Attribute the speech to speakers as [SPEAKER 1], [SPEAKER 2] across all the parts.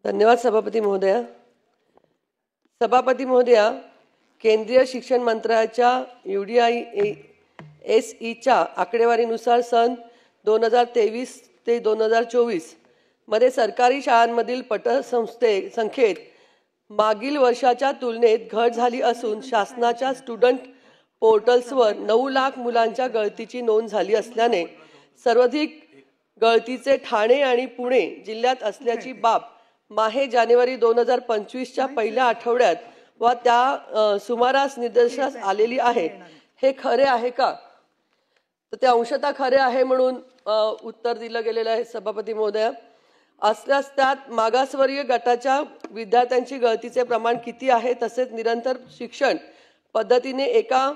[SPEAKER 1] धन्यवाद सभापती महोदया। सभापती महोदया, केंद्रीय शिक्षण मंत्रालयाच्या UDISEच्या आकडेवारीनुसार सन 2023 ते 2024 मध्ये सरकारी शाळांमधील पटसंख्येत मागील वर्षाच्या तुलनेत घट झाली असून शासनाच्या स्टुडंट पोर्टल्सवर 9 लाख मुलांच्या गळतीची नोंद झाली असल्याने सर्वाधिक गळतीचे ठाणे आणि पुणे जिल्ह्यात असल्याची बाब माहे जानेवारी 2025च्या पहिल्या आठवड्यात व त्या सुमारास निदर्शनास आलेली आहे। हे खरे आहे का? तर ते अंशतः खरे आहे म्हणून उत्तर दिलं गेलेलं आहे सभापती महोदया। असल्यास त्यात मागासवर्गीय गटाच्या विद्यार्थ्यांची गळतीचे प्रमाण किती आहे, तसेच निरंतर शिक्षण पद्धतीने एका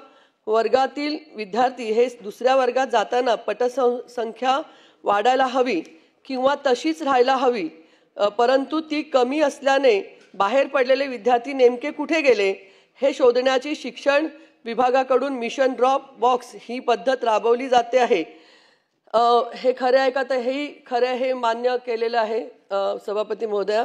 [SPEAKER 1] वर्गातील विद्यार्थी हे दुसऱ्या वर्गात जाताना पटसंख्या वाढायला हवी किंवा तशीच राहायला हवी, परंतु ती कमी असल्याने बाहेर पडलेले विद्यार्थी नेमके कुठे गेले हे शोधण्याची शिक्षण विभागाकडून मिशन ड्रॉप बॉक्स ही पद्धत राबवली जाते आहे। हे खरे आहे का? तर हेही खरे हे मान्य केलेलं आहे सभापती महोदया।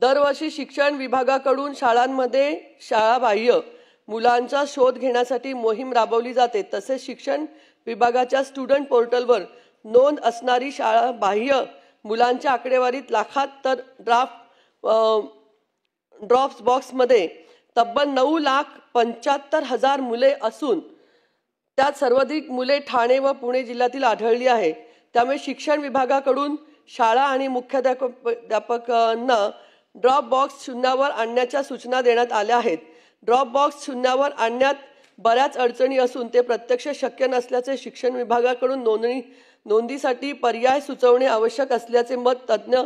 [SPEAKER 1] दरवर्षी शिक्षण विभागाकडून शाळांमध्ये शाळाबाह्य मुलांचा शोध घेण्यासाठी मोहीम राबवली जाते। तसेच शिक्षण विभागाच्या स्टुडंट पोर्टलवर नोंद असणारी शाळाबाह्य मुलांच्या आकडेवारीत लाखात, तर ड्रॉप्स बॉक्समध्ये तब्बल 9,75,000 मुले असून त्यात सर्वाधिक मुले ठाणे व पुणे जिल्ह्यातील आढळली आहे। त्यामुळे शिक्षण विभागाकडून शाळा आणि मुख्याध्यापकांना ड्रॉप बॉक्स शून्यावर आणण्याच्या सूचना देण्यात आल्या आहेत। ड्रॉप बॉक्स शून्यावर आणण्यात बऱ्याच अडचणी असून ते प्रत्यक्ष शक्य नसल्याचे शिक्षण विभागाकडून नोंदीसाठी पर्याय सुचवणे आवश्यक असल्याचे मत तज्ज्ञ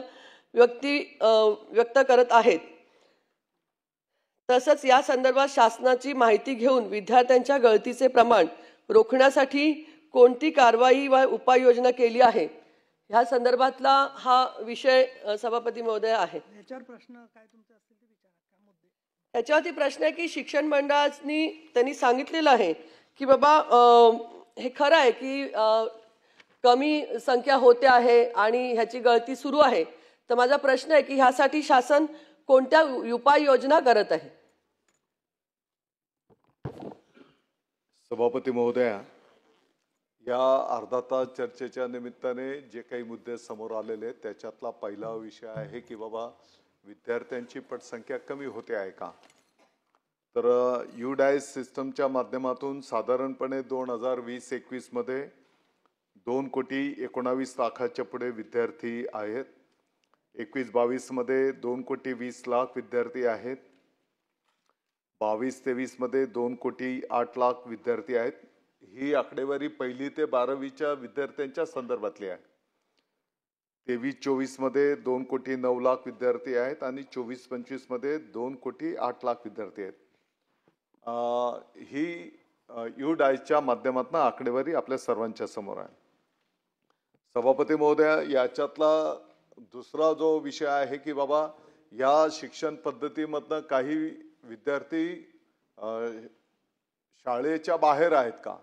[SPEAKER 1] व्यक्त करत आहेत। तसंच या संदर्भात शासनाची माहिती घेऊन विद्यार्थ्यांच्या गळतीचे प्रमाण रोखण्यासाठी कोणती कारवाई व उपाययोजना केली आहे, ह्या संदर्भातला हा विषय सभापती महोदय आहे।
[SPEAKER 2] याच्यावर प्रश्न काय तुमचे असतील ते विचारा, काय मुद्दे?
[SPEAKER 1] याच्यावरती प्रश्न आहे की शिक्षण मंडळांनी त्यांनी सांगितलेलं आहे की बाबा हे खरं आहे की कमी संख्या होते आहे आणि ह्याची गळती सुरू आहे। तर माझा प्रश्न आहे की ह्यासाठी शासन कोणत्या उपाययोजना करत आहे?
[SPEAKER 3] सभापती महोदया, या अर्धा तास चर्चेच्या निमित्ताने जे काही मुद्दे समोर आलेले त्याच्यातला पहिला विषय आहे की बाबा विद्यार्थ्यांची पटसंख्या कमी होते आहे का? तर UDIS सिस्टमच्या माध्यमातून साधारणपणे 2020-21 मध्ये 2,19,00,000 पुढे विद्यार्थी आहेत। 21-22 मध्ये 2,20,00,000 विद्यार्थी आहेत। 22-23 मध्ये 2,08,00,000 विद्यार्थी आहेत। ही आकडेवारी 1ली ते 12वीच्या विद्यार्थ्यांच्या संदर्भातली आहे। 23-24 मध्ये 2,09,00,000 विद्यार्थी आहेत आणि 24-25 मध्ये 2,08,00,000 विद्यार्थी आहेत। ही UDISच्या माध्यमातून आकडेवारी आपल्या सर्वांच्या समोर आहे। सभापती महोदया, याच्यातला दुसरा जो विषय आहे की बाबा या शिक्षण पद्धतीमधनं काही विद्यार्थी शाळेच्या बाहेर आहेत का?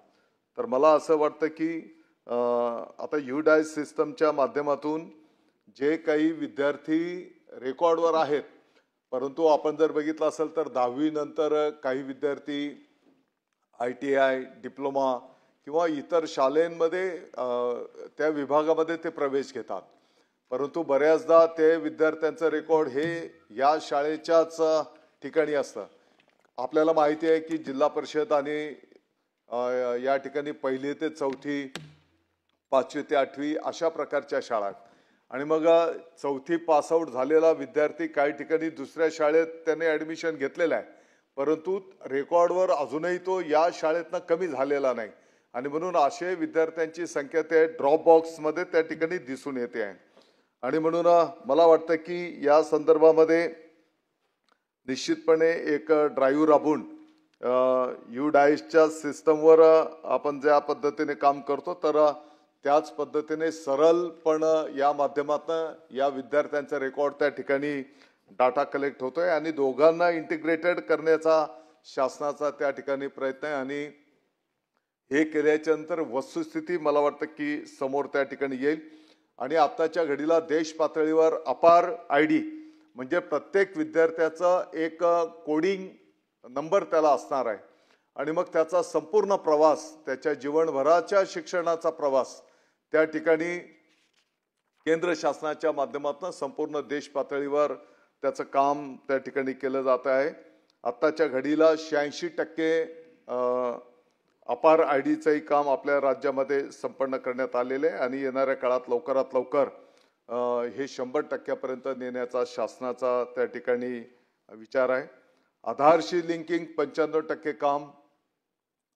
[SPEAKER 3] तर मला असं वाटतं की आता UDIS सिस्टमच्या माध्यमातून जे काही विद्यार्थी रेकॉर्डवर आहेत, परंतु आपण जर बघितलं असेल तर 10वी नंतर काही विद्यार्थी ITI, डिप्लोमा किंवा इतर शाळांमध्ये त्या विभागामध्ये ते प्रवेश घेतात, परंतु बऱ्याचदा ते विद्यार्थ्यांचं रेकॉर्ड हे या शाळेच्याच ठिकाणी असतं। आपल्याला माहिती आहे की जिल्हा परिषद आणि या ठिकाणी 1ली ते 4थी, 5वी ते 8वी अशा प्रकारच्या शाळा आहेत। आणि मग 4थी पासआउट झालेला विद्यार्थी काही ठिकाणी दुसऱ्या शाळेत त्याने ॲडमिशन घेतलेलं आहे, परंतु रेकॉर्डवर अजूनही तो या शाळेतनं कमी झालेला नाही आणि म्हणून असे विद्यार्थ्यांची संख्या त्या ड्रॉप बॉक्समध्ये त्या ठिकाणी दिसून येते आहे। आणि म्हणून मला वाटतं की या संदर्भामध्ये निश्चितपणे एक ड्राईव्ह राबवून UDISच्या सिस्टमवर आपण ज्या पद्धतीने काम करतो तर त्याच पद्धतीने सरळपण या माध्यमातून या विद्यार्थ्यांचा रेकॉर्ड त्या ठिकाणी डाटा कलेक्ट होतोय आणि दोघांना इंटिग्रेटेड करण्याचा शासनाचा त्या ठिकाणी प्रयत्न आहे। आणि हे केल्याच्या नंतर वस्तुस्थिती मला वाटतं की समोर त्या ठिकाणी येईल आणि आताच्या घडीला देश पातळीवर अपार ID म्हणजे प्रत्येक विद्यार्थ्याचा एक कोडिंग नंबर त्याला असणार आहे आणि मग त्याचा संपूर्ण प्रवास, त्याच्या जीवनभराच्या शिक्षणाचा प्रवास त्या ठिकाणी केंद्र शासनाच्या माध्यमातून संपूर्ण देश पातळीवर त्याचं काम त्या ठिकाणी केलं जात आहे. आत्ताच्या घडीला 86% अपार आयडीचंही काम आपल्या राज्यामध्ये संपन्न करण्यात आलेले आहे आणि येणाऱ्या काळात लवकरात लवकर हे 100% नेण्याचा शासनाचा त्या ठिकाणी विचार आहे. आधारशी लिंकिंग 95% काम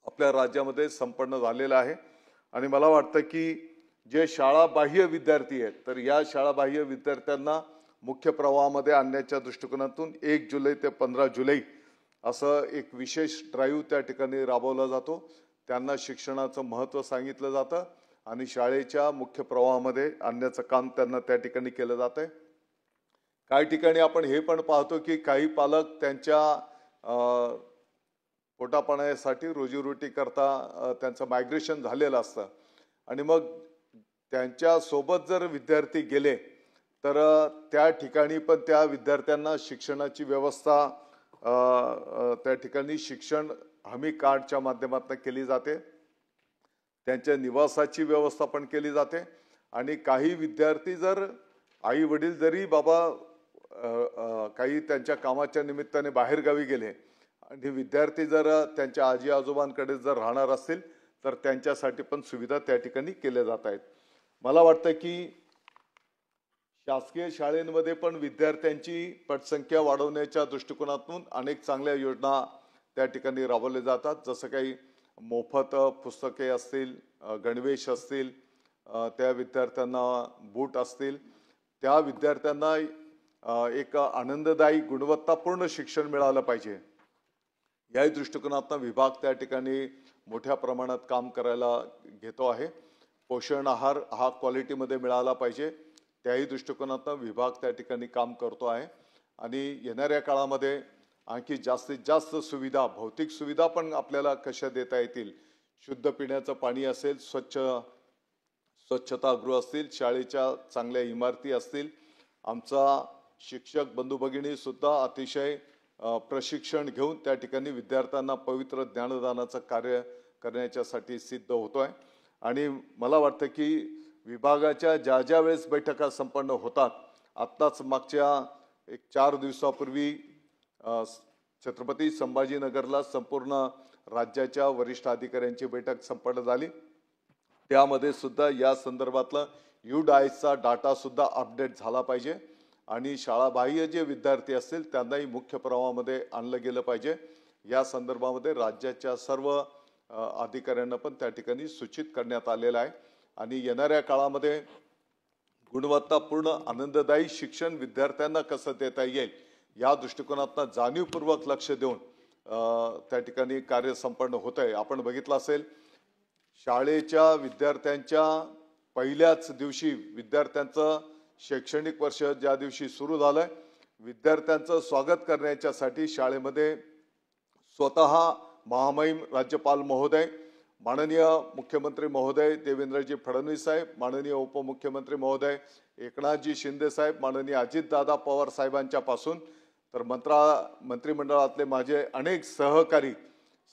[SPEAKER 3] आपल्या राज्यामध्ये संपन्न झालेलं आहे आणि मला वाटतं की जे शाळाबाह्य विद्यार्थी आहेत तर या शाळाबाह्य विद्यार्थ्यांना मुख्य प्रवाहामध्ये आणण्याच्या दृष्टिकोनातून 1 जुलै ते 15 जुलै असं एक विशेष ड्राईव्ह त्या ठिकाणी राबवला जातो. त्यांना शिक्षणाचं महत्त्व सांगितलं जातं आणि शाळेच्या मुख्य प्रवाहामध्ये आणण्याचं काम त्यांना त्या ठिकाणी केलं जात आहे. काही ठिकाणी आपण हे पण पाहतो की काही पालक त्यांच्या पोटापाण्यासाठी रोजीरोटी करता त्यांचं मायग्रेशन झालेलं असतं आणि मग त्यांच्या सोबत जर विद्यार्थी गेले तर त्या ठिकाणी पण त्या विद्यार्थ्यांना शिक्षणाची व्यवस्था त्या ठिकाणी शिक्षण हमी कार्डच्या माध्यमातून केली जाते. त्यांच्या निवासाची व्यवस्था पण केली जाते आणि काही विद्यार्थी जर आई वडील जरी बाबा काही त्यांच्या कामाच्या निमित्ताने बाहेरगावी गेले आणि विद्यार्थी जर त्यांच्या आजी आजोबांकडे जर राहणार असतील तर त्यांच्यासाठी पण सुविधा त्या ठिकाणी केल्या जात आहेत. मला वाटतं की शासकीय शाळांमध्ये पण विद्यार्थ्यांची पटसंख्या वाढवण्याच्या दृष्टिकोनातून अनेक चांगल्या योजना त्या ठिकाणी राबवल्या जातात. जसं काही मोफत पुस्तके असतील, गणवेश असतील, त्या विद्यार्थ्यांना बूट असतील, त्या विद्यार्थ्यांना एक आनंददायी गुणवत्तापूर्ण शिक्षण मिळालं पाहिजे याही दृष्टिकोनातून विभाग त्या ठिकाणी मोठ्या प्रमाणात काम करायला घेतो आहे. पोषण आहार हा क्वालिटीमध्ये मिळाला पाहिजे त्याही दृष्टिकोनातून विभाग त्या ठिकाणी काम करतो आहे आणि येणाऱ्या काळामध्ये आणखी जास्तीत जास्त सुविधा, भौतिक सुविधा पण आपल्याला कशा देता येतील. शुद्ध पिण्याचं पाणी असेल, स्वच्छतागृह असतील, शाळेच्या चांगल्या इमारती असतील. आमचा शिक्षक बंधू भगिनी सुद्धा अतिशय प्रशिक्षण घेऊन त्या ठिकाणी विद्यार्थ्यांना पवित्र ज्ञानदानाचं कार्य करण्याच्यासाठी सिद्ध होतोय आणि मला वाटतं की विभागाच्या ज्या वेळेस बैठका संपन्न होतात, आत्ताच मागच्या 4 दिवसापूर्वी छत्रपती संभाजीनगरला संपूर्ण राज्याच्या वरिष्ठ अधिकाऱ्यांची बैठक संपन्न झाली. त्यामध्ये सुद्धा या संदर्भातला UDISचा डाटा सुद्धा अपडेट झाला पाहिजे आणि शाळाबाह्य जे विद्यार्थी असतील त्यांनाही मुख्य प्रवाहामध्ये आणलं गेलं पाहिजे. या संदर्भामध्ये राज्याच्या सर्व अधिकाऱ्यांना पण त्या ठिकाणी सूचित करण्यात आलेलं आहे आणि येणाऱ्या काळामध्ये गुणवत्तापूर्ण आनंददायी शिक्षण विद्यार्थ्यांना कसं देता येईल या दृष्टिकोनातून जाणीवपूर्वक लक्ष देऊन त्या ठिकाणी कार्य संपन्न होत आहे. आपण बघितलं असेल शाळेच्या विद्यार्थ्यांच्या पहिल्याच दिवशी विद्यार्थ्यांचं शैक्षणिक वर्ष ज्या दिवशी सुरू झालंय, विद्यार्थ्यांचं स्वागत करण्याच्यासाठी शाळेमध्ये स्वतः महामहिम राज्यपाल महोदय, माननीय मुख्यमंत्री महोदय देवेंद्रजी फडणवीस साहेब, माननीय उपमुख्यमंत्री महोदय एकनाथजी शिंदे साहेब, माननीय अजितदादा पवार साहेबांच्या पासून तर मंत्रिमंडळातले माझे अनेक सहकारी,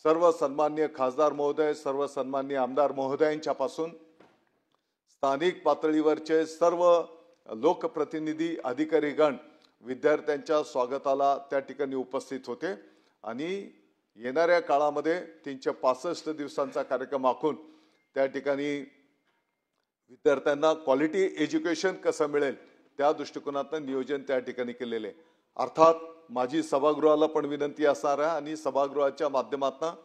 [SPEAKER 3] सर्व सन्माननीय खासदार महोदय, सर्व सन्माननीय आमदार महोदयांच्या पासून स्थानिक पातळीवरचे सर्व लोकप्रतिनिधी अधिकारीगण विद्यार्थ्यांच्या स्वागताला त्या ठिकाणी उपस्थित होते आणि येणाऱ्या काळामध्ये 365 दिवसांचा कार्यक्रम आखून त्या ठिकाणी विद्यार्थ्यांना क्वालिटी एज्युकेशन कसं मिळेल त्या दृष्टिकोनातून नियोजन त्या ठिकाणी केलेले. अर्थात माझी सभागृहाला पण विनंती असणार आहे आणि सभागृहाच्या माध्यमातून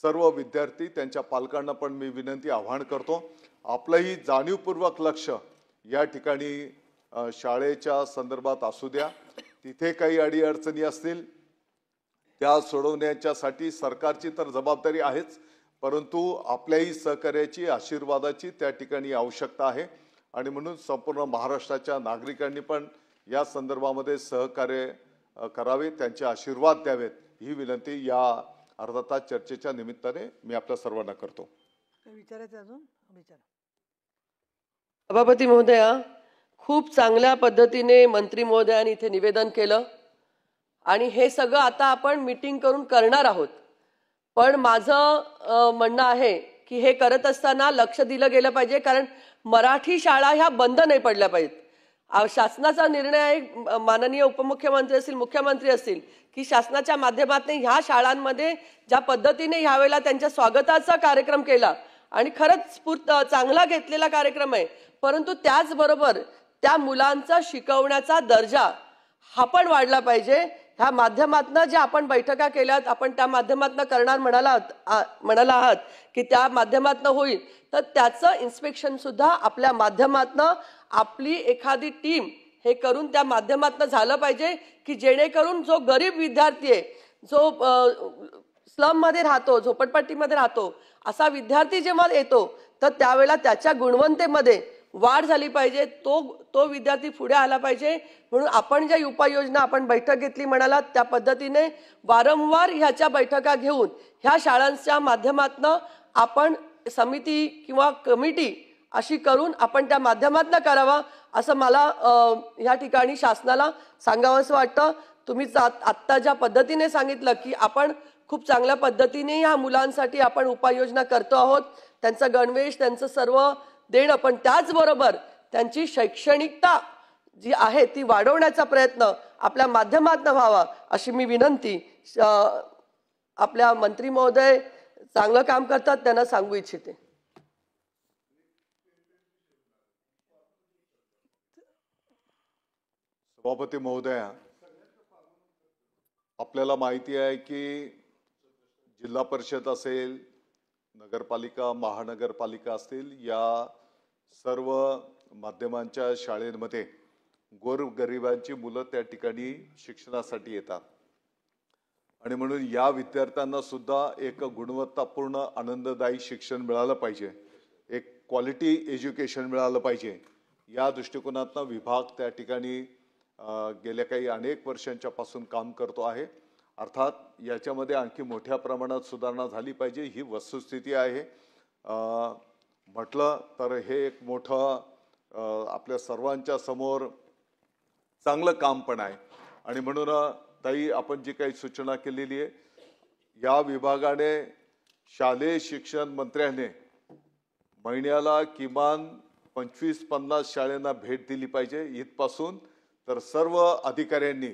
[SPEAKER 3] सर्व विद्यार्थी त्यांच्या पालकांना पण मी विनंती आवाहन करतो, आपलंही जाणीवपूर्वक लक्ष या ठिकाणी शाळेच्या संदर्भात असू द्या. तिथे काही अडीअडचणी असतील त्या सोडवण्याच्यासाठी सरकारची तर जबाबदारी आहेच, परंतु आपल्याही सहकार्याची, आशीर्वादाची त्या ठिकाणी आवश्यकता आहे आणि म्हणून संपूर्ण महाराष्ट्राच्या नागरिकांनी पण या संदर्भामध्ये सहकार्य करावे, त्यांचे आशीर्वाद द्यावेत ही विनंती या अर्धा तास चर्चेच्या निमित्ताने मी आपल्या सर्वांना करतो.
[SPEAKER 2] विचारायचं अजून विचारा.
[SPEAKER 1] सभापती महोदया, खूप चांगल्या पद्धतीने मंत्री महोदयांनी इथे निवेदन केलं आणि हे सगळं आता आपण मीटिंग करून करणार आहोत. पण माझं म्हणणं आहे की हे करत असताना लक्ष दिलं गेलं पाहिजे, कारण मराठी शाळा ह्या बंद नाही पडल्या पाहिजेत. शासनाचा निर्णय आहे, माननीय उपमुख्यमंत्री असतील, मुख्यमंत्री असतील, की शासनाच्या माध्यमातून ह्या शाळांमध्ये ज्या पद्धतीने ह्यावेळेला त्यांच्या स्वागताचा कार्यक्रम केला आणि खरंच चांगला घेतलेला कार्यक्रम आहे, परंतु त्याचबरोबर त्या मुलांचा शिकवण्याचा दर्जा हा पण वाढला पाहिजे. ह्या माध्यमातून ज्या आपण बैठका केल्यात, आपण त्या माध्यमातून करणार म्हणाला आहात की त्या माध्यमातून होईल, तर त्याचं इन्स्पेक्शन सुद्धा आपल्या माध्यमातून आपली एखादी टीम हे करून त्या माध्यमातून झालं पाहिजे, की जेणेकरून जो गरीब विद्यार्थी आहे, जो स्लम मध्ये राहतो, झोपडपट्टीमध्ये राहतो, असा विद्यार्थी जेव्हा येतो तर त्यावेळेला त्याच्या गुणवत्तेमध्ये वाढ झाली पाहिजे, तो विद्यार्थी पुढे आला पाहिजे. म्हणून आपण ज्या उपाययोजना आपण बैठक घेतली म्हणालात, त्या पद्धतीने वारंवार ह्याच्या बैठका घेऊन ह्या शाळांच्या माध्यमातून आपण समिती किंवा कमिटी अशी करून आपण त्या माध्यमातून करावा, असं मला ह्या ठिकाणी शासनाला सांगावंसं वाटतं. तुम्ही आत्ता ज्या पद्धतीने सांगितलं की आपण खूप चांगल्या पद्धतीने ह्या मुलांसाठी आपण उपाययोजना करतो आहोत, त्यांचा गणवेश, त्यांचं सर्व देणं, पण त्याचबरोबर त्यांची शैक्षणिकता जी आहे ती वाढवण्याचा प्रयत्न आपल्या माध्यमातून व्हावा, अशी मी विनंती आपल्या मंत्री महोदय चांगलं काम करतात त्यांना सांगू इच्छिते.
[SPEAKER 3] सभापती महोदया, आपल्याला माहिती आहे की जिल्हा परिषद असेल, नगरपालिका, महानगरपालिका असतील, या सर्व माध्यमांच्या शाळेमध्ये गोरगरिबांची मुलं त्या ठिकाणी शिक्षणासाठी येतात आणि म्हणून या विद्यार्थ्यांना सुद्धा एक गुणवत्तापूर्ण आनंददायी शिक्षण मिळालं पाहिजे, एक क्वालिटी एज्युकेशन मिळालं पाहिजे. या दृष्टिकोनातून विभाग त्या ठिकाणी गेल्या काही अनेक वर्षांच्या पासून काम करतो आहे. अर्थात याच्यामध्ये आणखी मोठ्या प्रमाणात सुधारणा झाली पाहिजे, ही वस्तुस्थिती आहे. म्हटलं तर हे एक मोठं आपल्या सर्वांच्या समोर चांगलं काम पण आहे आणि म्हणून ताई, आपण जी काही सूचना केलेली आहे, या विभागाने शालेय शिक्षण मंत्र्याने महिन्याला किमान 25-50 शाळांना भेट दिली पाहिजे इथपासून. तर सर्व अधिकाऱ्यांनी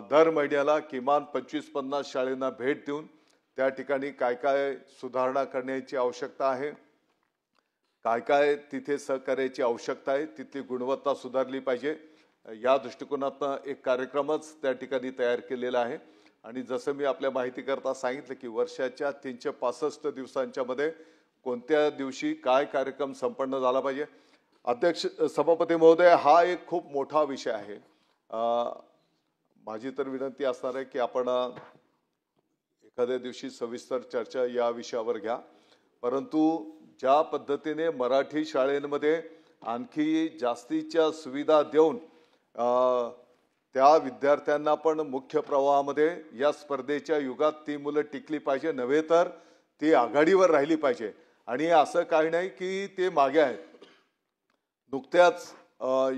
[SPEAKER 3] दर महिन्याला किमान 25-50 शाळांना भेट देऊन त्या ठिकाणी काय काय सुधारणा करण्याची आवश्यकता आहे, काय काय तिथे सहकार्याची आवश्यकता आहे, तिथली गुणवत्ता सुधारली पाहिजे, या दृष्टिकोनातून एक कार्यक्रमच त्या ठिकाणी तयार केलेला आहे. आणि जसं मी आपल्या माहितीकरता सांगितलं की वर्षाच्या 365 दिवसांच्या मध्ये कोणत्या दिवशी काय कार्यक्रम संपन्न झाला पाहिजे. अध्यक्ष, सभापती महोदय, हा एक खूप मोठा विषय आहे. माझी तर विनंती असणार आहे की आपण एखाद्या दिवशी सविस्तर चर्चा या विषयावर घ्या. परंतु ज्या पद्धतीने मराठी शाळेमध्ये आणखी जास्तीच्या सुविधा देऊन त्या विद्यार्थ्यांना पण मुख्य प्रवाहामध्ये या स्पर्धेच्या युगात ती मुलं टिकली पाहिजे, नव्हे तर ती आघाडीवर राहिली पाहिजे. आणि असं काही नाही की ते मागे आहेत. नुकत्याच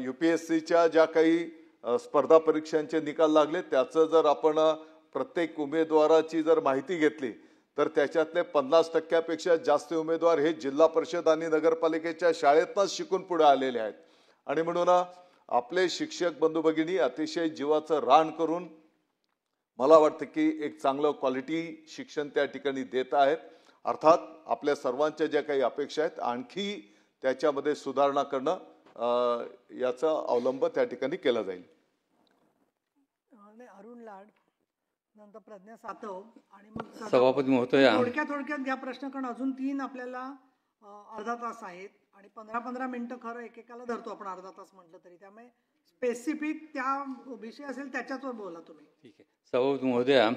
[SPEAKER 3] UPSCच्या ज्या काही स्पर्धा परीक्षांचे निकाल लागले, त्याचं जर आपण प्रत्येक उमेदवाराची जर माहिती घेतली तर त्याच्यातले 50% जास्त उमेदवार हे जिल्हा परिषद आणि नगरपालिकेच्या शाळेतच शिकून पुढे आलेले आहेत. आणि म्हणून आपले शिक्षक बंधू भगिनी अतिशय जीवाचं रान करून मला वाटतं की एक चांगलं क्वालिटी शिक्षण त्या ठिकाणी देत आहेत. अर्थात आपल्या सर्वांच्या ज्या काही अपेक्षा आहेत आणखी त्याच्यामध्ये सुधारणा करणं याचा अवलंब त्या ठिकाणी केला जाईल.
[SPEAKER 2] अरुण लाड, नंतर प्रज्ञा सातव आणि मग
[SPEAKER 4] सभापती महोदया,
[SPEAKER 2] थोडक्यात घ्या प्रश्न, कारण अजून 3 आपल्याला अर्धा तास आहेत आणि 15-15 मिनिटं खरं एकेकाला धरतो आपण अर्धा तास म्हटलं तरी, त्यामुळे स्पेसिफिक त्या विषय असेल त्याच्यावर बोला तुम्ही.
[SPEAKER 4] ठीक आहे. सभापती महोदया,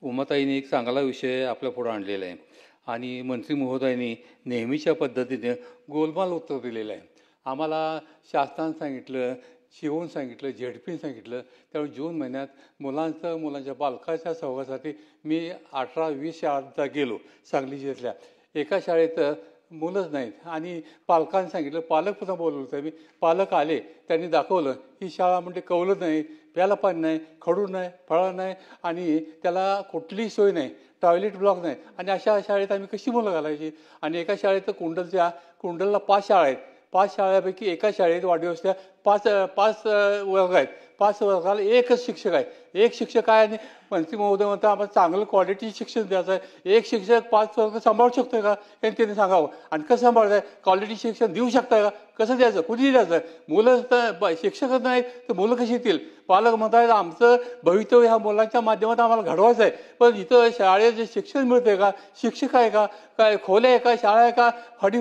[SPEAKER 4] उमाताईने एक चांगला विषय आपल्या पुढे आणलेला आहे आणि मंत्री महोदयांनी नेहमीच्या पद्धतीने गोलमाल उत्तर दिलेलं आहे. आम्हाला शासनानं सांगितलं, शिवून सांगितलं, झेडपीने सांगितलं, त्यामुळे जून महिन्यात मुलांच्या बालकाच्या सहभागासाठी मी 18-20 शाळांचा गेलो सांगली जिल्ह्यातल्या. एका शाळेत मुलंच नाहीत आणि पालकांनी सांगितलं, पालक पुन्हा बोलवलं होतं मी, पालक आले, त्यांनी दाखवलं ही शाळा म्हणजे कौलं नाही, प्यायला पाणी नाही, खडू नाही, फळं नाही आणि त्याला कुठलीही सोय नाही, टॉयलेट ब्लॉक नाही आणि अशा शाळेत आम्ही कशी मुलं घालायची. आणि एका शाळेत कुंडलला 5 शाळा आहेत, 5 शाळेपैकी एका शाळेत वाढदिवसच्या 5 वर्ग आहेत, 5 वर्गाला एकच शिक्षक आहे. एक शिक्षक आहे आणि मंत्री महोदय म्हणता आम्हाला चांगलं क्वालिटी शिक्षण द्यायचं आहे. एक शिक्षक 5 वर्ग सांभाळू शकतोय का हे त्यांनी सांगावं. आणि कसं सांभाळताय, क्वालिटी शिक्षण देऊ शकताय का, कसं द्यायचं, कुठेही द्यायचं. मुलं तर शिक्षकच नाहीत तर मुलं कशी येतील. पालक म्हणतायत आमचं भवितव्य ह्या मुलांच्या माध्यमात आम्हाला घडवायचं आहे, पण इथं शाळेत जे शिक्षण मिळते का, शिक्षक आहे का, काय खोल्या आहे का, शाळा आहे का, फळ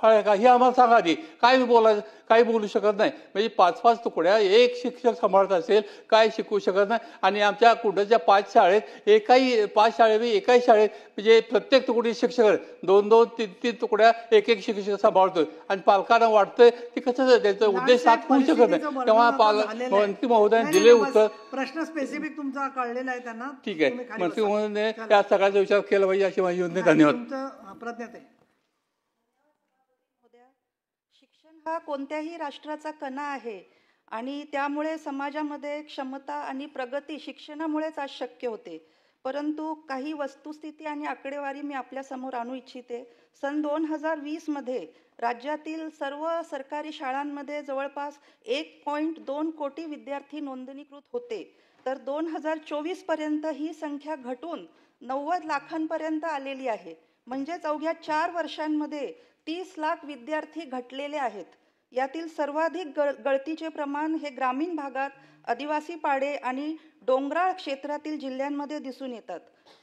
[SPEAKER 4] आहे का, हे आम्हाला सांगा आधी. काय मी बोलायचं, काही बोलू शकत नाही. म्हणजे 5-5 तुकड्या एक शिक्षक सांभाळत असेल, काय शिकवू शकत नाही. आणि आमच्या कुंडलच्या 5 शाळेत 5 शाळेत एकाही शाळेत म्हणजे प्रत्येक तुकडी शिक्षक 2-2, 3-3 तुकड्या एक शिक्षक सांभाळतोय आणि पालकांना वाटतंय ते कसं त्यांचा उद्देश साधू शकत नाही. तेव्हा मंत्री महोदयांनी दिले उत्तर.
[SPEAKER 2] प्रश्न स्पेसिफिक तुमचा कळलेला आहे त्यांना.
[SPEAKER 4] ठीक आहे, मंत्री महोदयाने त्या सगळ्याचा विचार केला पाहिजे अशी माझी विनंती. धन्यवाद.
[SPEAKER 2] प्रज्ञाताई,
[SPEAKER 5] शिक्षण हा कोणत्याही राष्ट्राचा कणा आहे आणि त्यामुळे समाजामध्ये क्षमता आणि प्रगती शिक्षणामुळेच आज शक्य होते. परंतु काही वस्तुस्थिती आणि आकडेवारी मी आपल्यासमोर आणू इच्छिते. सन 2020 मध्ये राज्यातील सर्व सरकारी शाळांमध्ये जवळपास 1.2 कोटी विद्यार्थी नोंदणीकृत होते, तर 2024 पर्यंत ही संख्या घटून 90 लाखांपर्यंत आलेली आहे. म्हणजेच अवघ्या 4 वर्षांमध्ये 30 लाख विद्यार्थी घटलेले आहेत. यातील सर्वाधिक गळतीचे प्रमाण हे ग्रामीण भागात, आदिवासी पाडे आणि डोंगराळ क्षेत्रातील जिल्ह्यांमध्ये दिसून येतात.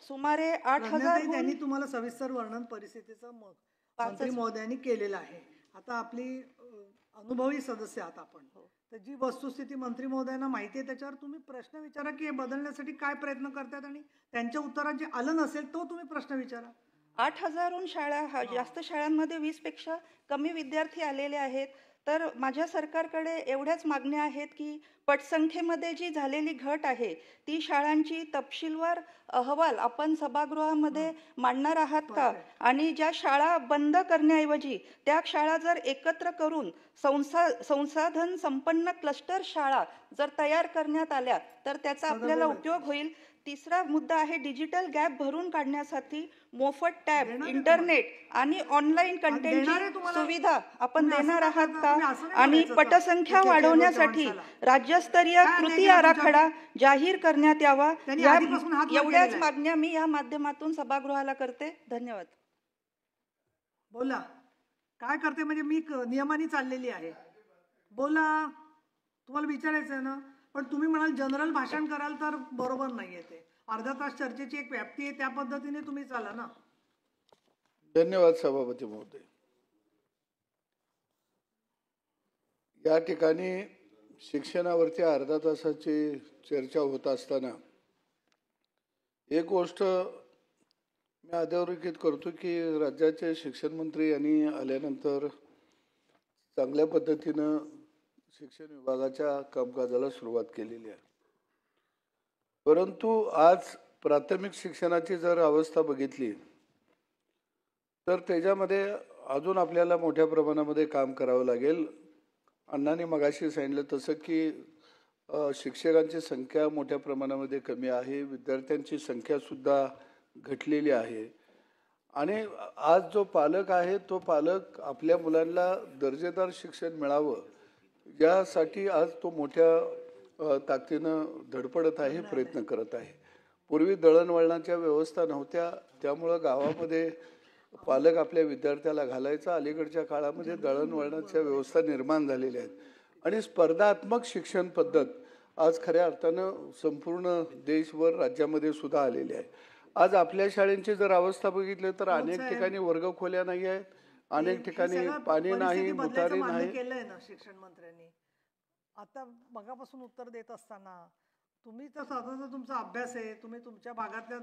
[SPEAKER 5] सुमारे 8,000
[SPEAKER 2] त्यांनी तुम्हाला सविस्तर वर्णन परिस्थितीचं मंत्री महोदयांनी केलेलं आहे. आता आपली अनुभवी सदस्य आहात आपण, तर जी वस्तुस्थिती मंत्री महोदयांना माहिती आहे त्याच्यावर तुम्ही प्रश्न विचारा की हे बदलण्यासाठी काय प्रयत्न करतात आणि त्यांच्या उत्तरात जे आलं नसेल तो तुम्ही प्रश्न विचारा.
[SPEAKER 5] 8,000हून जास्त शाळांमध्ये 20 पेक्षा कमी विद्यार्थी आलेले आहेत. तर माझ्या सरकारकडे एवढ्याच मागण्या आहेत की पटसंख्येमध्ये जी झालेली घट आहे ती शाळांची तपशीलवार अहवाल आपण सभागृहामध्ये मांडणार आहात का, आणि ज्या शाळा बंद करण्याऐवजी त्या शाळा जर एकत्र करून संसाधन संपन्न क्लस्टर शाळा जर तयार करण्यात आल्या तर त्याचा आपल्याला उपयोग होईल. तिसरा मुद्दा आहे डिजिटल गॅप भरून काढण्यासाठी मोफत टॅब, इंटरनेट आणि ऑनलाईन कंटेंटची सुविधा आपण देणार आहात का, आणि पटसंख्या वाढवण्यासाठी राज्यस्तरीय कृती आराखडा जाहीर करण्यात यावा. एवढ्याच मागण्या मी या माध्यमातून सभागृहाला करते. धन्यवाद.
[SPEAKER 2] बोला काय करते, म्हणजे मी नियमाने चाललेली आहे. बोला, तुम्हाला विचारायचं आहे ना, पण तुम्ही म्हणाल जनरल भाषण कराल तर बरोबर नाहीये. ते अर्धा तास चर्चेची एक व्याप्ती आहे, त्या पद्धतीने तुम्ही चाला ना.
[SPEAKER 6] धन्यवाद सभापती महोदय. या ठिकाणी शिक्षणावरती अर्धा तासाची चर्चा होत असताना एक गोष्ट मी अधोरेखित करतो की राज्याचे शिक्षण मंत्री यांनी आल्यानंतर चांगल्या पद्धतीनं शिक्षण विभागाच्या कामकाजाला सुरुवात केलेली आहे. परंतु आज प्राथमिक शिक्षणाची जर अवस्था बघितली तर त्याच्यामध्ये अजून आपल्याला मोठ्या प्रमाणामध्ये काम करावं लागेल. अण्णांनी मगाशी सांगितलं तसं की शिक्षकांची संख्या मोठ्या प्रमाणामध्ये कमी आहे, विद्यार्थ्यांची संख्यासुद्धा घटलेली आहे. आणि आज जो पालक आहे तो पालक आपल्या मुलांना दर्जेदार शिक्षण मिळावं यासाठी आज तो मोठ्या ताकदीनं धडपडत आहे, प्रयत्न करत आहे. पूर्वी दळणवळणाच्या व्यवस्था नव्हत्या, त्यामुळं गावामध्ये पालक आपल्या विद्यार्थ्याला घालायचा. अलीकडच्या काळामध्ये दळणवळणाच्या व्यवस्था निर्माण झालेल्या आहेत आणि स्पर्धात्मक शिक्षण पद्धत आज खऱ्या अर्थानं संपूर्ण देशभर राज्यामध्ये सुद्धा आलेली आहे. आज आपल्या शाळेंची जर अवस्था बघितली तर अनेक ठिकाणी वर्गखोल्या नाही आहेत, अनेक ठिकाणी पाणी नाही, मुतारी नाही.
[SPEAKER 2] केलंय ना शिक्षण मंत्र्यांनी. आता मगापासून उत्तर देत असताना तुम्ही तर स्वतःचा तुमचा अभ्यास आहे, तुम्ही तुमच्या भागातल्या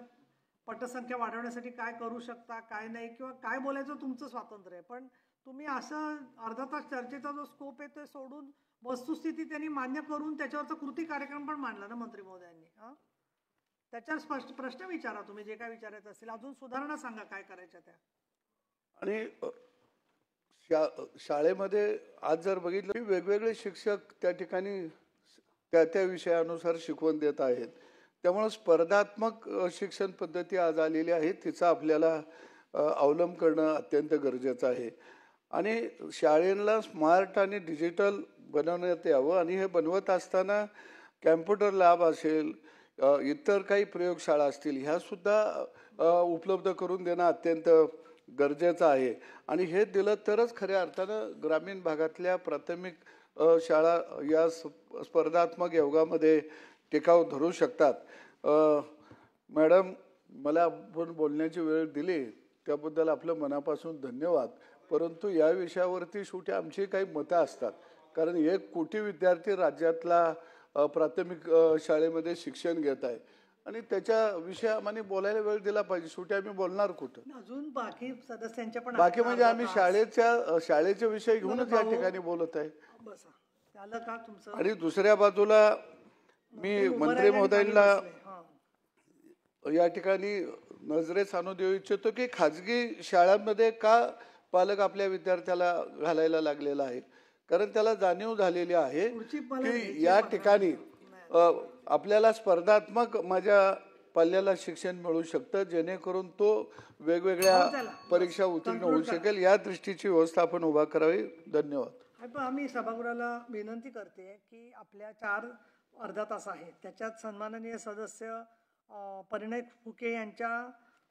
[SPEAKER 2] पटसंख्या वाढवण्यासाठी काय करू शकता काय नाही किंवा काय बोलायचं तुमचं स्वातंत्र्य आहे, पण तुम्ही असं अर्धा तास चर्चेचा जो स्कोप आहे ते सोडून वस्तुस्थिती त्यांनी मान्य करून त्याच्यावरचा कृती कार्यक्रम पण मांडला ना मंत्री महोदयांनी. त्याच्यावर स्पष्ट प्रश्न विचारा तुम्ही जे काय विचारायचं असेल, अजून सुधारणा सांगा काय करायच्या त्या.
[SPEAKER 6] आणि शाळेमध्ये आज जर बघितलं की वेगवेगळे शिक्षक त्या ठिकाणी त्या विषयानुसार शिकवण देत आहेत. त्यामुळे स्पर्धात्मक शिक्षण पद्धती आज आलेली आहे, तिचा आपल्याला अवलंब करणं अत्यंत गरजेचं आहे. आणि शाळेला स्मार्ट आणि डिजिटल बनवण्यात यावं आणि हे बनवत असताना कॅम्प्युटर लॅब असेल, इतर काही प्रयोगशाळा असतील, ह्या सुद्धा उपलब्ध करून देणं अत्यंत गरजेचं आहे. आणि हे दिलं तरच खऱ्या अर्थानं ग्रामीण भागातल्या प्राथमिक शाळा या स्पर्धात्मक योगामध्ये टिकाव धरू शकतात. मॅडम, मला आपण बोलण्याची वेळ दिली त्याबद्दल आपलं मनापासून धन्यवाद. परंतु या विषयावरती शेवटी आमची काही मतं असतात, कारण 1 कोटी विद्यार्थी राज्यातला प्राथमिक शाळेमध्ये शिक्षण घेत आहे आणि त्याच्याविषयी आम्हाला बोलायला वेळ दिला पाहिजे. शेवटी आम्ही बोलणार कुठं?
[SPEAKER 2] अजून बाकी सदस्यांच्या पण
[SPEAKER 6] बाकी म्हणजे आम्ही शाळेचे विषय घेऊनच या ठिकाणी बोलत आहे.
[SPEAKER 2] बसा झालं का तुमचं?
[SPEAKER 6] आणि दुसऱ्या बाजूला मी मंत्री महोदयांना या ठिकाणी नजरेस आणून देऊ इच्छितो की खाजगी शाळांमध्ये का पालक आपल्या विद्यार्थ्याला घालायला लागलेला आहे. कारण त्याला जाणीव झालेली आहे की या ठिकाणी आपल्याला स्पर्धात्मक माझ्या पाल्याला शिक्षण मिळू शकतं, जेणेकरून तो वेगवेगळ्या परीक्षा उत्तीर्ण होऊ शकेल. या दृष्टीची व्यवस्था आपण उभा करावी. धन्यवाद.
[SPEAKER 2] आम्ही सभागृहाला विनंती करते की आपल्या 4 अर्धा तास आहेत, त्याच्यात सन्माननीय सदस्य परिणय फुके यांच्या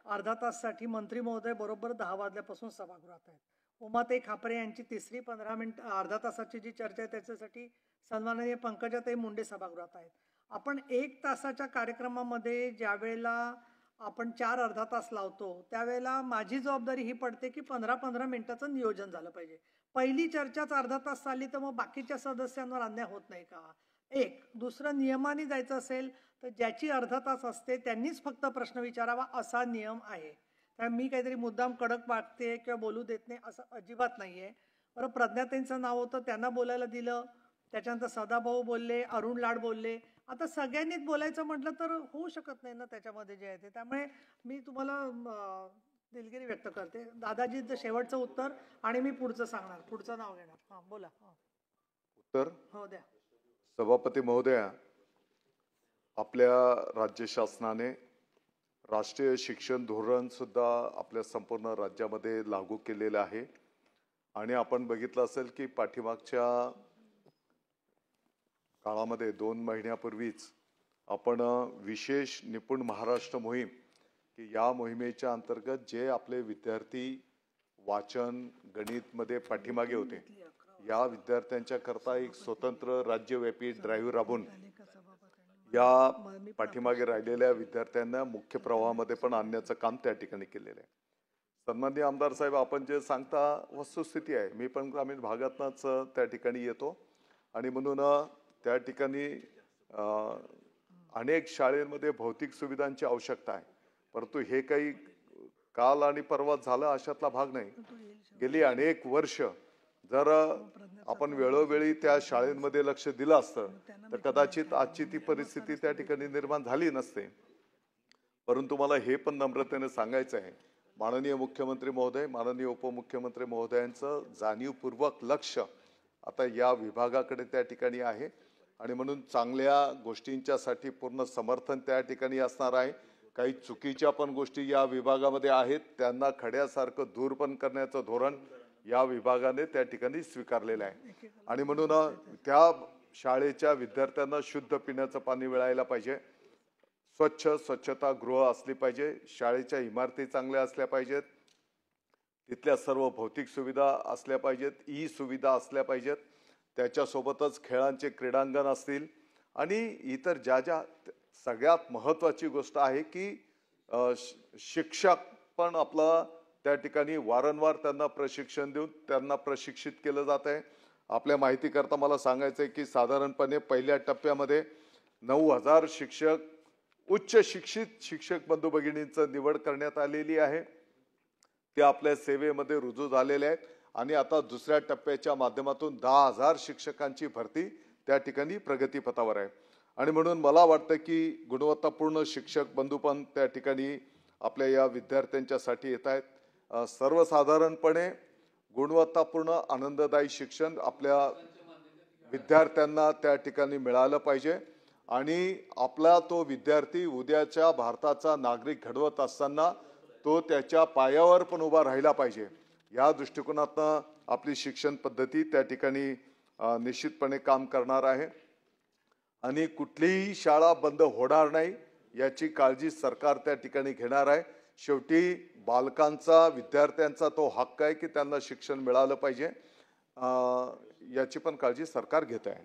[SPEAKER 2] अर्धा ताससाठी मंत्री महोदय बरोबर 10 वाजल्यापासून सभागृहात आहेत. उमाताई खापरे यांची तिसरी 15 मिनिट अर्धा तासाची जी चर्चा आहे त्याच्यासाठी सन्माननीय पंकजाताई मुंडे सभागृहात आहेत. आपण 1 तासाच्या कार्यक्रमामध्ये ज्या वेळेला आपण 4 अर्धा तास लावतो त्यावेळेला माझी जबाबदारी ही पडते की 15-15 मिनिटाचं नियोजन झालं पाहिजे. पहिली चर्चाच अर्धा तास चालली तर मग बाकीच्या सदस्यांवर अन्याय होत नाही का? दुसरं, नियमाने जायचं असेल तर ज्याची अर्धा तास असते त्यांनीच फक्त प्रश्न विचारावा असा नियम आहे. त्यामुळे मी काहीतरी मुद्दाम कडक वागते किंवा बोलू देत नाही असं अजिबात नाही आहे. बरं, प्रज्ञाताईंचं नाव होतं, त्यांना बोलायला दिलं, त्याच्यानंतर सदाभाऊ बोलले, अरुण लाड बोलले. आता सगळ्यांनीच बोलायचं म्हटलं तर होऊ शकत नाही ना त्याच्यामध्ये जे आहे ते. त्यामुळे मी तुम्हाला दिलगिरी व्यक्त करते. दादाजींचं शेवटचं उत्तर आणि मी पुढचं सांगणार, पुढचं नाव घेणार. हां बोला.
[SPEAKER 3] उत्तर
[SPEAKER 2] हो द्या.
[SPEAKER 3] सभापती महोदया, आपल्या राज्य शासनाने राष्ट्रीय शिक्षण धोरण सुद्धा आपल्या संपूर्ण राज्यामध्ये लागू केलेलं आहे. आणि आपण बघितलं असेल की पाठीमागच्या काळामध्ये 2 महिन्यापूर्वीच आपण विशेष निपुण महाराष्ट्र मोहीम की या मोहिमेच्या अंतर्गत जे आपले विद्यार्थी वाचन गणित मध्ये पाठीमागे होते, या विद्यार्थ्यांच्या करता एक स्वतंत्र राज्यव्यापी ड्राईव्ह राबवून या पाठीमागे राहिलेल्या विद्यार्थ्यांना मुख्य प्रवाहामध्ये पण आणण्याचं काम त्या ठिकाणी केलेलं आहे. सन्माननीय आमदार साहेब, आपण जे सांगता वस्तुस्थिती आहे. मी पण ग्रामीण भागातनच त्या ठिकाणी येतो आणि म्हणून त्या ठिकाणी अनेक शाळेमध्ये भौतिक सुविधांची आवश्यकता आहे. परंतु हे काही काल आणि परवा झालं अशातला भाग नाही. गेली अनेक वर्ष जर आपण वेळोवेळी त्या शाळेमध्ये लक्ष दिलं असतं तर कदाचित आजची ती परिस्थिती त्या ठिकाणी निर्माण झाली नसते. परंतु मला हे पण नम्रतेने सांगायचं आहे, माननीय मुख्यमंत्री महोदय, माननीय उपमुख्यमंत्री महोदयांचं जाणीवपूर्वक लक्ष आता या विभागाकडे त्या ठिकाणी आहे आणि म्हणून चांगल्या गोष्टींच्यासाठी पूर्ण समर्थन त्या ठिकाणी असणार आहे. काही चुकीच्या पण गोष्टी या विभागामध्ये आहेत, त्यांना खड्यासारखं दूर पण करण्याचं धोरण या विभागाने त्या ठिकाणी स्वीकारलेलं आहे. आणि म्हणून त्या शाळेच्या विद्यार्थ्यांना शुद्ध पिण्याचं पाणी मिळायला पाहिजे, स्वच्छतागृह असली पाहिजे, शाळेच्या इमारती चांगल्या असल्या पाहिजेत, तिथल्या सर्व भौतिक सुविधा असल्या पाहिजेत, ई सुविधा असल्या पाहिजेत, त्याच्यासोबतच खेळांचे क्रीडांगण असतील आणि इतर ज्या सगळ्यात महत्त्वाची गोष्ट आहे की शिक्षक पण आपला त्या ठिकाणी वारंवार त्यांना प्रशिक्षण देऊन त्यांना प्रशिक्षित केलं जात आहे. आपल्या माहितीकरता मला सांगायचं आहे की साधारणपणे पहिल्या टप्प्यामध्ये 9,000 शिक्षक, उच्च शिक्षित शिक्षक बंधू भगिनींचं निवड करण्यात आलेली आहे. ते आपल्या सेवेमध्ये रुजू झालेले आहेत आणि आता दुसऱ्या टप्प्याच्या माध्यमातून 10,000 शिक्षकांची भरती त्या ठिकाणी प्रगतीपथावर आहे. आणि म्हणून मला वाटतं की गुणवत्तापूर्ण शिक्षक बंधू पण त्या ठिकाणी आपल्या या विद्यार्थ्यांच्यासाठी येत आहेत. सर्वसाधारणपणे गुणवत्तापूर्ण आनंददायी शिक्षण आपल्या विद्यार्थ्यांना त्या ठिकाणी मिळालं पाहिजे आणि आपला तो विद्यार्थी उद्याच्या भारताचा नागरिक घडवत असताना तो त्याच्या पायावर पण उभा राहिला पाहिजे. या दृष्टिकोनातनं आपली शिक्षण पद्धती त्या ठिकाणी निश्चितपणे काम करणार आहे आणि कुठलीही शाळा बंद होणार नाही याची काळजी सरकार त्या ठिकाणी घेणार आहे. शेवटी बालकांचा विद्यार्थ्यांचा तो हक्क आहे की त्यांना शिक्षण मिळालं पाहिजे, याची पण काळजी सरकार घेत आहे.